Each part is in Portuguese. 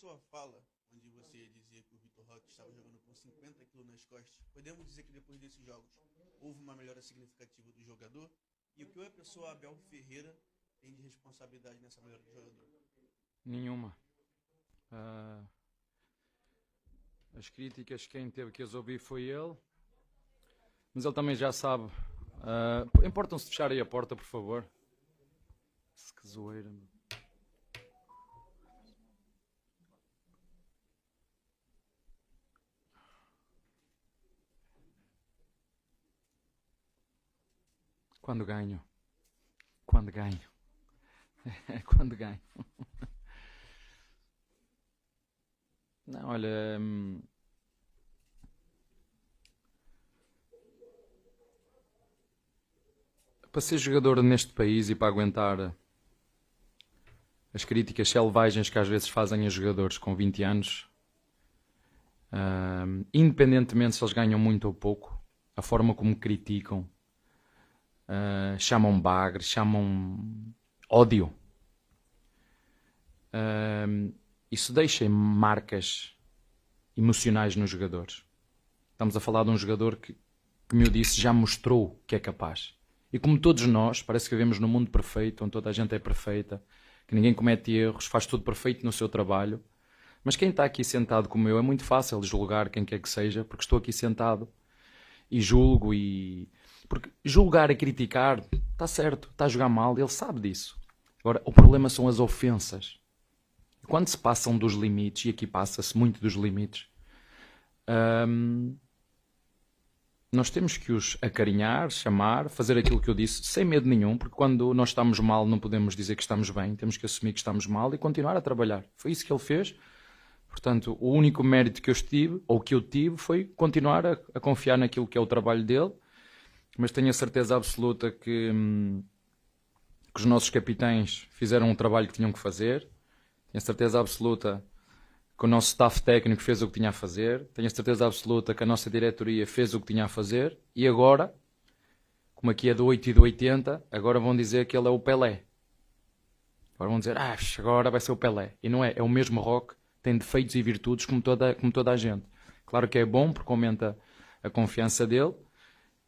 sua fala, onde você dizia que o Vitor Roque estava jogando com 50 quilos nas costas, podemos dizer que depois desses jogos houve uma melhora significativa do jogador? E o que a pessoa Abel Ferreira tem de responsabilidade nessa melhora do jogador? Nenhuma. As críticas, quem teve que as ouvir foi ele, mas ele também já sabe. Importam-se de fechar aí a porta, por favor. Que zoeira, meu. Quando ganho. Quando ganho. Quando ganho. Não, olha... Para ser jogador neste país e para aguentar as críticas selvagens que às vezes fazem a jogadores com 20 anos, independentemente se eles ganham muito ou pouco, a forma como criticam, chamam bagre, chamam ódio, isso deixa marcas emocionais nos jogadores. Estamos a falar de um jogador que, como eu disse, já mostrou que é capaz. E como todos nós, parece que vivemos num mundo perfeito, onde toda a gente é perfeita, que ninguém comete erros, faz tudo perfeito no seu trabalho. Mas quem está aqui sentado como eu, é muito fácil julgar quem quer que seja, porque estou aqui sentado e julgo. Porque julgar e criticar, está certo, está a jogar mal, ele sabe disso. Agora, o problema são as ofensas. Quando se passam dos limites, e aqui passa-se muito dos limites, nós temos que os acarinhar, chamar, fazer aquilo que eu disse, sem medo nenhum, porque quando nós estamos mal não podemos dizer que estamos bem, temos que assumir que estamos mal e continuar a trabalhar. Foi isso que ele fez. Portanto, o único mérito que eu tive, foi continuar a confiar naquilo que é o trabalho dele, mas tenho a certeza absoluta que os nossos capitães fizeram o trabalho que tinham que fazer. Tenho a certeza absoluta que o nosso staff técnico fez o que tinha a fazer. Tenho a certeza absoluta que a nossa diretoria fez o que tinha a fazer. E agora, como aqui é do 8 e do 80, agora vão dizer que ele é o Pelé. Agora vão dizer, agora vai ser o Pelé. E não é, é o mesmo Roque, tem defeitos e virtudes como toda a gente. Claro que é bom porque aumenta a confiança dele.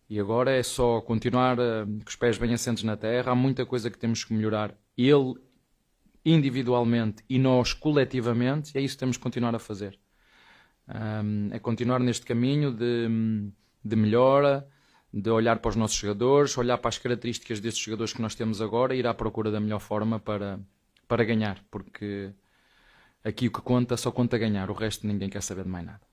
E agora é só continuar com os pés bem assentes na terra. Há muita coisa que temos que melhorar. Ele individualmente e nós coletivamente, e é isso que temos que continuar a fazer. É continuar neste caminho de melhora, de olhar para os nossos jogadores, olhar para as características destes jogadores que nós temos agora e ir à procura da melhor forma para ganhar, porque aqui o que conta, só conta ganhar, o resto ninguém quer saber de mais nada.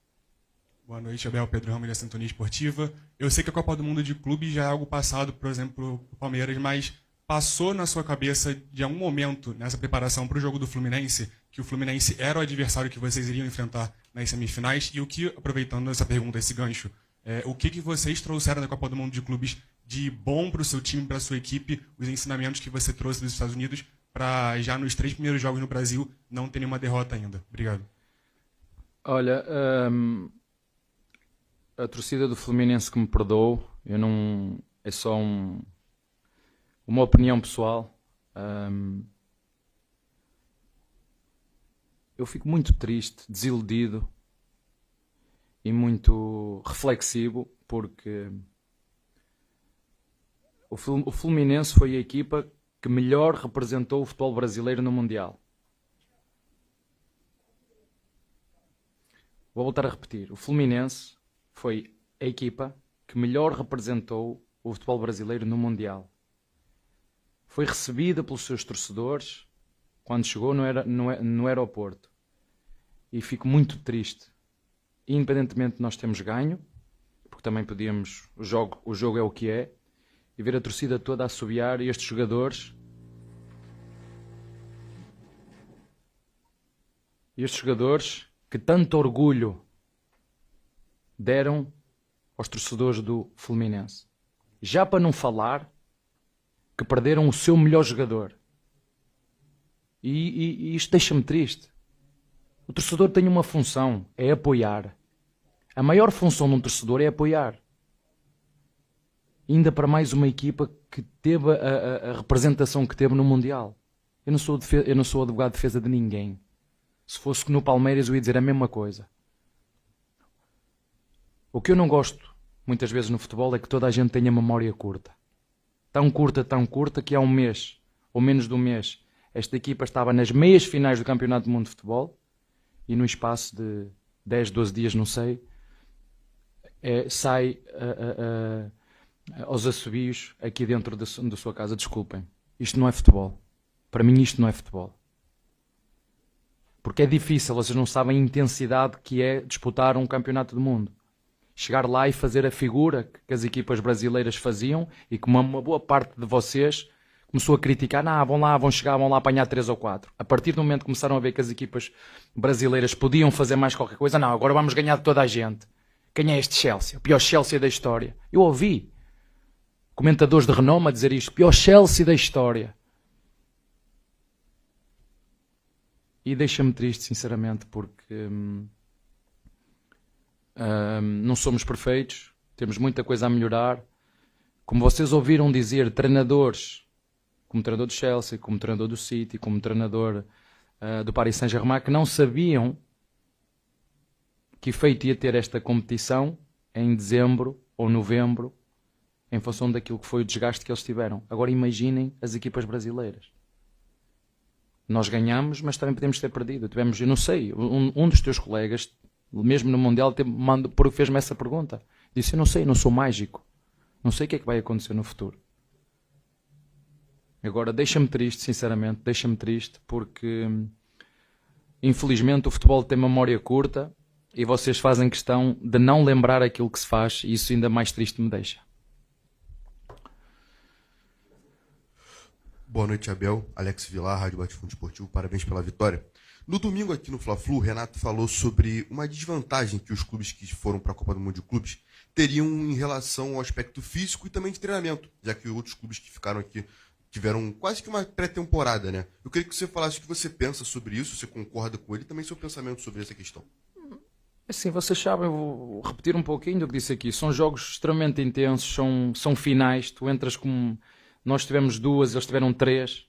Boa noite, Abel. Pedro Ramos, da Sintonia Esportiva. Eu sei que a Copa do Mundo de Clubes já é algo passado, por exemplo, o Palmeiras, mas passou na sua cabeça de algum momento, nessa preparação para o jogo do Fluminense, que o Fluminense era o adversário que vocês iriam enfrentar nas semifinais? E o que, aproveitando essa pergunta, esse gancho, o que vocês trouxeram da Copa do Mundo de Clubes de bom para o seu time, para a sua equipe, os ensinamentos que você trouxe dos Estados Unidos, para já nos 3 primeiros jogos no Brasil não ter nenhuma derrota ainda? Obrigado. Olha, a torcida do Fluminense que me perdoou, eu não... é só uma opinião pessoal. Eu fico muito triste, desiludido e muito reflexivo, porque o Fluminense foi a equipa que melhor representou o futebol brasileiro no Mundial. Vou voltar a repetir. O Fluminense foi a equipa que melhor representou o futebol brasileiro no Mundial. Foi recebida pelos seus torcedores quando chegou no aeroporto. E fico muito triste. Independentemente de nós termos ganho, porque também podíamos... O jogo é o que é. E ver a torcida toda a assobiar e estes jogadores... que tanto orgulho deram aos torcedores do Fluminense. Já para não falar que perderam o seu melhor jogador. E isto deixa-me triste. O torcedor tem uma função, é apoiar. A maior função de um torcedor é apoiar. Ainda para mais uma equipa que teve a representação que teve no Mundial. Eu não sou advogado de defesa de ninguém. Se fosse no Palmeiras eu ia dizer a mesma coisa. O que eu não gosto muitas vezes no futebol é que toda a gente tenha memória curta. Tão curta que há um mês, ou menos de um mês, esta equipa estava nas meias finais do Campeonato do Mundo de Futebol e no espaço de 10, 12 dias, não sei, sai aos assobios aqui dentro da sua casa. Desculpem, isto não é futebol. Para mim isto não é futebol. Porque é difícil, vocês não sabem a intensidade que é disputar um campeonato do mundo. Chegar lá e fazer a figura que as equipas brasileiras faziam e que uma boa parte de vocês começou a criticar. Não, vão lá, vão lá apanhar 3 ou 4. A partir do momento que começaram a ver que as equipas brasileiras podiam fazer mais qualquer coisa, não, agora vamos ganhar de toda a gente. Quem é este Chelsea? O pior Chelsea da história. Eu ouvi comentadores de renome a dizer isto. Pior Chelsea da história. E deixa-me triste, sinceramente, porque não somos perfeitos, temos muita coisa a melhorar. Como vocês ouviram dizer, treinadores, como treinador do Chelsea, como treinador do City, como treinador do Paris Saint-Germain, que não sabiam que efeito ia ter esta competição em dezembro ou novembro, em função daquilo que foi o desgaste que eles tiveram. Agora imaginem as equipas brasileiras. Nós ganhamos, mas também podemos ter perdido. Tivemos, eu não sei, um dos teus colegas, mesmo no Mundial, fez-me essa pergunta. Disse, eu não sei, não sou mágico. Não sei o que é que vai acontecer no futuro. Agora, deixa-me triste, sinceramente, deixa-me triste, porque infelizmente o futebol tem memória curta e vocês fazem questão de não lembrar aquilo que se faz e isso ainda mais triste me deixa. Boa noite, Abel. Alex Vilar, Rádio Bate-Fundo Esportivo. Parabéns pela vitória. No domingo aqui no Fla-Flu, o Renato falou sobre uma desvantagem que os clubes que foram para a Copa do Mundo de Clubes teriam em relação ao aspecto físico e também de treinamento, já que outros clubes que ficaram aqui tiveram quase que uma pré-temporada, né? Eu queria que você falasse o que você pensa sobre isso, você concorda com ele e também seu pensamento sobre essa questão. Assim, vocês sabem, eu vou repetir um pouquinho do que disse aqui. São jogos extremamente intensos, são finais, tu entras como... Nós tivemos 2, eles tiveram 3,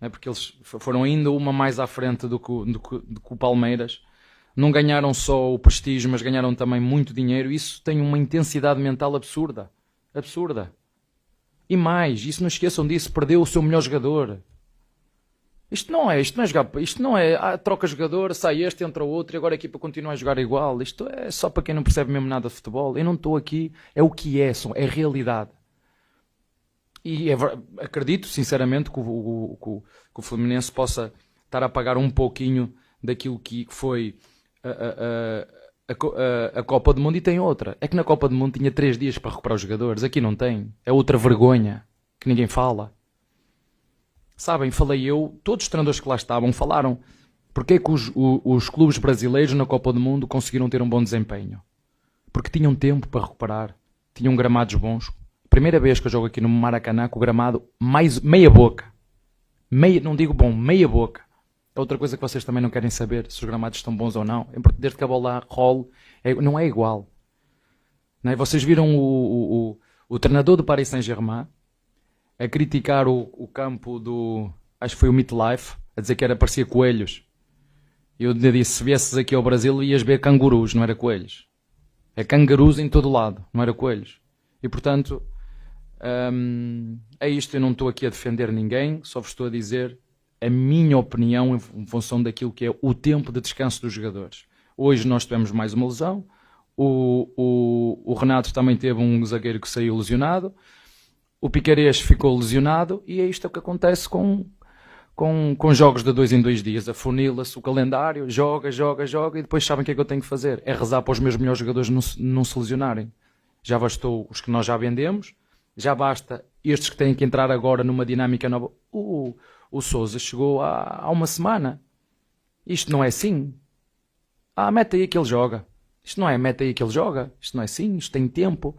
né, porque eles foram ainda uma mais à frente do que o Palmeiras. Não ganharam só o prestígio, mas ganharam também muito dinheiro. Isso tem uma intensidade mental absurda. Absurda. E mais, isso não esqueçam disso, perdeu o seu melhor jogador. Isto não é jogar, isto não é, troca jogador, sai este, entra o outro e agora a equipa continua a jogar igual. Isto é só para quem não percebe mesmo nada de futebol. Eu não estou aqui, é o que é realidade. E acredito, sinceramente, que o Fluminense possa estar a pagar um pouquinho daquilo que foi a Copa do Mundo e tem outra. É que na Copa do Mundo tinha 3 dias para recuperar os jogadores. Aqui não tem. É outra vergonha que ninguém fala. Sabem, falei eu, todos os treinadores que lá estavam falaram porque é que os clubes brasileiros na Copa do Mundo conseguiram ter um bom desempenho. Porque tinham tempo para recuperar. Tinham gramados bons. Primeira vez que eu jogo aqui no Maracanã com o gramado mais meia boca. Não digo bom, meia boca. É outra coisa que vocês também não querem saber, se os gramados estão bons ou não. Desde que a bola role, não é igual. Não é? Vocês viram o treinador do Paris Saint-Germain a criticar o campo do... Acho que foi o MetLife, a dizer que parecia coelhos. E eu disse, se viesses aqui ao Brasil ias ver cangurus, não era coelhos. É cangurus em todo lado, não era coelhos. E portanto... é isto, eu não estou aqui a defender ninguém, só vos estou a dizer a minha opinião em função daquilo que é o tempo de descanso dos jogadores. Hoje nós tivemos mais uma lesão, o Renato também teve um zagueiro que saiu lesionado, o Piquerez ficou lesionado e é isto que acontece com jogos de 2 em 2 dias, afunila-se o calendário, joga e depois sabem o que é que eu tenho que fazer, é rezar para os meus melhores jogadores não se lesionarem. Já bastou os que nós já vendemos, já basta estes que têm que entrar agora numa dinâmica nova. O Sousa chegou há uma semana. Isto não é assim. Mete aí que ele joga. Isto não é mete aí que ele joga. Isto não é assim, isto tem tempo.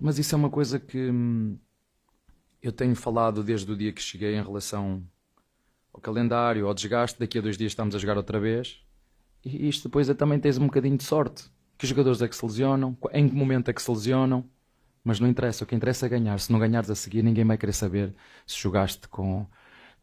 Mas isso é uma coisa que eu tenho falado desde o dia que cheguei em relação ao calendário, ao desgaste. Daqui a 2 dias estamos a jogar outra vez. E isto depois também tens um bocadinho de sorte. Que jogadores é que se lesionam? Em que momento é que se lesionam? Mas não interessa, o que interessa é ganhar. Se não ganhares a seguir, ninguém vai querer saber se jogaste com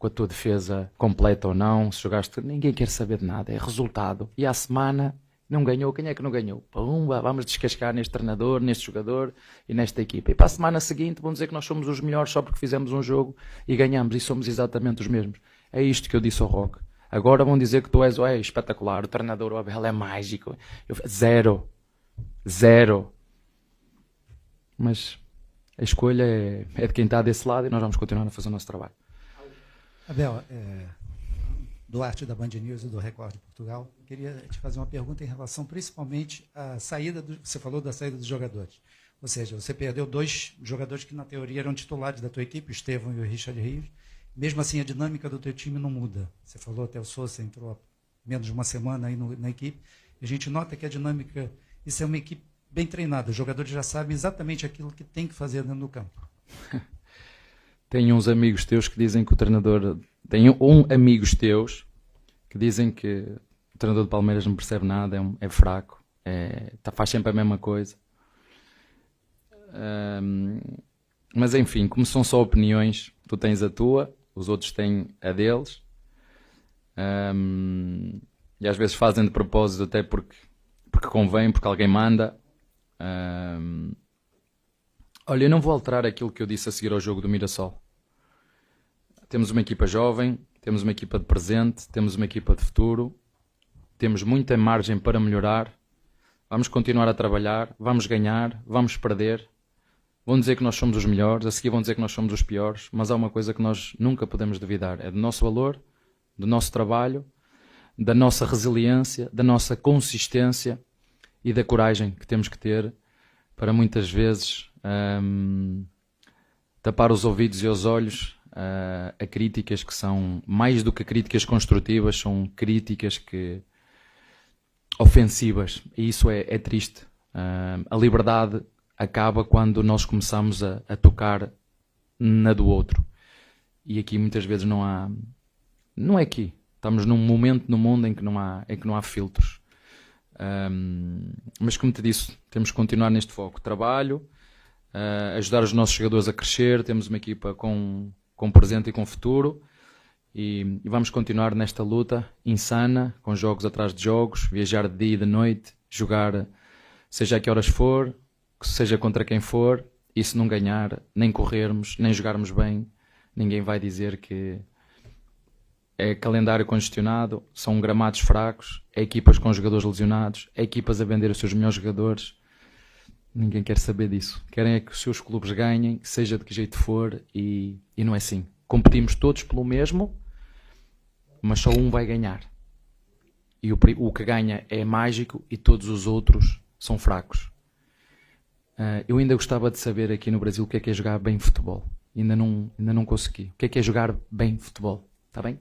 com a tua defesa completa ou não, se jogaste, ninguém quer saber de nada, é resultado. E à semana não ganhou, quem é que não ganhou? Pumba, vamos descascar neste treinador, neste jogador e nesta equipa. E para a semana seguinte vão dizer que nós somos os melhores só porque fizemos um jogo e ganhamos, e somos exatamente os mesmos. É isto que eu disse ao Roque. Agora vão dizer que tu és espetacular, o treinador, o Abel é mágico. Zero. Mas a escolha é de quem está desse lado e nós vamos continuar a fazer o nosso trabalho. Abel, Duarte da Band News e do Record de Portugal, queria te fazer uma pergunta em relação principalmente à saída, você falou da saída dos jogadores. Ou seja, você perdeu 2 jogadores que na teoria eram titulares da tua equipe, o Estevão e o Richard Rios. Mesmo assim, a dinâmica do teu time não muda. Você falou até o Sousa entrou há menos de uma semana aí na equipe. E a gente nota que a dinâmica, isso é uma equipe bem treinada. Os jogadores já sabem exatamente aquilo que tem que fazer dentro do campo. Tenho uns amigos teus que dizem que o treinador... Tenho amigos teus que dizem que o treinador do Palmeiras não percebe nada, é fraco, faz sempre a mesma coisa. Mas enfim, como são só opiniões, tu tens a tua, os outros têm a deles. E às vezes fazem de propósito até porque convém, porque alguém manda. Olha, eu não vou alterar aquilo que eu disse a seguir ao jogo do Mirassol. Temos uma equipa jovem, temos uma equipa de presente, temos uma equipa de futuro, temos muita margem para melhorar, vamos continuar a trabalhar, vamos ganhar, vamos perder, vão dizer que nós somos os melhores, a seguir vão dizer que nós somos os piores, mas há uma coisa que nós nunca podemos duvidar, é do nosso valor, do nosso trabalho, da nossa resiliência, da nossa consistência e da coragem que temos que ter para muitas vezes tapar os ouvidos e os olhos a críticas que são, mais do que críticas construtivas, são críticas ofensivas, e isso é triste. A liberdade acaba quando nós começamos a tocar na do outro, e aqui muitas vezes não é aqui, estamos num momento no mundo em que não há filtros. Mas como te disse, temos que continuar neste foco, trabalho, ajudar os nossos jogadores a crescer, temos uma equipa com presente e com futuro, e vamos continuar nesta luta insana, com jogos atrás de jogos, viajar de dia e de noite, jogar seja a que horas for, seja contra quem for, e se não ganhar, nem corrermos, nem jogarmos bem, ninguém vai dizer que é calendário congestionado, são gramados fracos, é equipas com jogadores lesionados, é equipas a vender os seus melhores jogadores. Ninguém quer saber disso. Querem é que os seus clubes ganhem, seja de que jeito for, e não é assim. Competimos todos pelo mesmo, mas só um vai ganhar. E o que ganha é mágico e todos os outros são fracos. Eu ainda gostava de saber aqui no Brasil o que é jogar bem futebol. Ainda não consegui. O que é jogar bem futebol? Está bem?